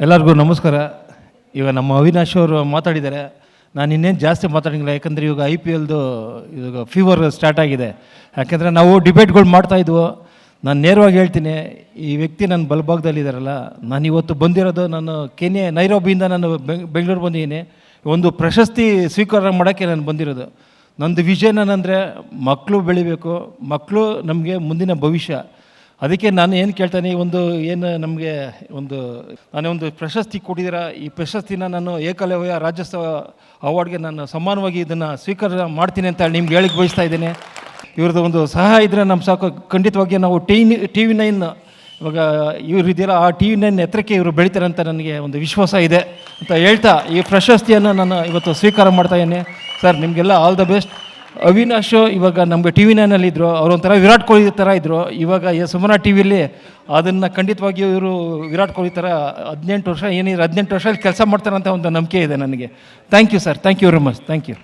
ಎಲ್ಲರಿಗೂ ನಮಸ್ಕಾರ. ಇವಾಗ ನಮ್ಮ ಅವಿನಾಶ್ ಅವರು ಮಾತಾಡಿದ್ದಾರೆ. ನಾನು ಇನ್ನೇನು ಜಾಸ್ತಿ ಮಾತಾಡೋಂಗಿಲ್ಲ, ಯಾಕಂದರೆ ಇವಾಗ IPLದು ಇವಾಗ ಫೀವರ್ ಸ್ಟಾರ್ಟ್ ಆಗಿದೆ. ಯಾಕೆಂದರೆ ನಾವು ಡಿಬೇಟ್ಗಳು ಮಾಡ್ತಾಯಿದ್ವು. ನಾನು ನೇರವಾಗಿ ಹೇಳ್ತೀನಿ, ಈ ವ್ಯಕ್ತಿ ನನ್ನ ಬಲಭಾಗದಲ್ಲಿದ್ದಾರಲ್ಲ, ನಾನು ಇವತ್ತು ಬಂದಿರೋದು, ನಾನು ನೈರೋಬಿಯಿಂದ ನಾನು ಬೆಂಗಳೂರು ಬಂದಿದ್ದೀನಿ. ಒಂದು ಪ್ರಶಸ್ತಿ ಸ್ವೀಕಾರ ಮಾಡೋಕ್ಕೆ ನಾನು ಬಂದಿರೋದು. ನಂದು ವಿಷನ್ ಏನಂದರೆ ಮಕ್ಕಳು ಬೆಳಿಬೇಕು, ಮಕ್ಕಳು ನಮಗೆ ಮುಂದಿನ ಭವಿಷ್ಯ. ಅದಕ್ಕೆ ನಾನು ಏನು ಕೇಳ್ತಾನೆ, ಏನು ನಮಗೆ ನಾನೇ ಒಂದು ಪ್ರಶಸ್ತಿ ಕೊಟ್ಟಿದ್ದೀರ, ಈ ಪ್ರಶಸ್ತಿನ ನಾನು ಏಕಲವ್ಯ ರಾಜ್ಯೋತ್ಸವ ಅವಾರ್ಡ್ಗೆ ನಾನು ಸಮಾನವಾಗಿ ಇದನ್ನು ಸ್ವೀಕಾರ ಮಾಡ್ತೀನಿ ಅಂತ ನಿಮ್ಗೆ ಹೇಳಿಕ್ಕೆ ಬಯಸ್ತಾ ಇದ್ದೇನೆ. ಇವ್ರದ್ದು ಒಂದು ಸಹಾಯ ಇದ್ದರೆ ನಮ್ಮ ಸಾಕು. ಖಂಡಿತವಾಗಿ ನಾವು TV9 ಇವಾಗ ಇವ್ರು ಇದೆಯಲ್ಲ, ಆ TV9 ಎತ್ತರಕ್ಕೆ ಇವರು ಬೆಳಿತಾರೆ ಅಂತ ನನಗೆ ಒಂದು ವಿಶ್ವಾಸ ಇದೆ ಅಂತ ಹೇಳ್ತಾ ಈ ಪ್ರಶಸ್ತಿಯನ್ನು ನಾನು ಇವತ್ತು ಸ್ವೀಕಾರ ಮಾಡ್ತಾಯಿದ್ದೇನೆ. ಸರ್, ನಿಮಗೆಲ್ಲ ಆಲ್ ದ ಬೆಸ್ಟ್. ಅವಿನಾಶ್ ಇವಾಗ ನಮಗೆ TV9 ಇದ್ದರು, ಅವರೊಂಥರ ವಿರಾಟ್ ಕೊಹ್ಲಿ ಥರ ಇದ್ದರು. ಇವಾಗ ಸುಮನ TVಯಲ್ಲಿ ಅದನ್ನು ಖಂಡಿತವಾಗಿ ಇವರು ವಿರಾಟ್ ಕೊಹ್ಲಿ ಥರ 18 ವರ್ಷ 18 ವರ್ಷದಲ್ಲಿ ಕೆಲಸ ಮಾಡ್ತಾರೆ ಅಂತ ಒಂದು ನಂಬಿಕೆ ಇದೆ ನನಗೆ. Thank you sir, thank you very much, thank you.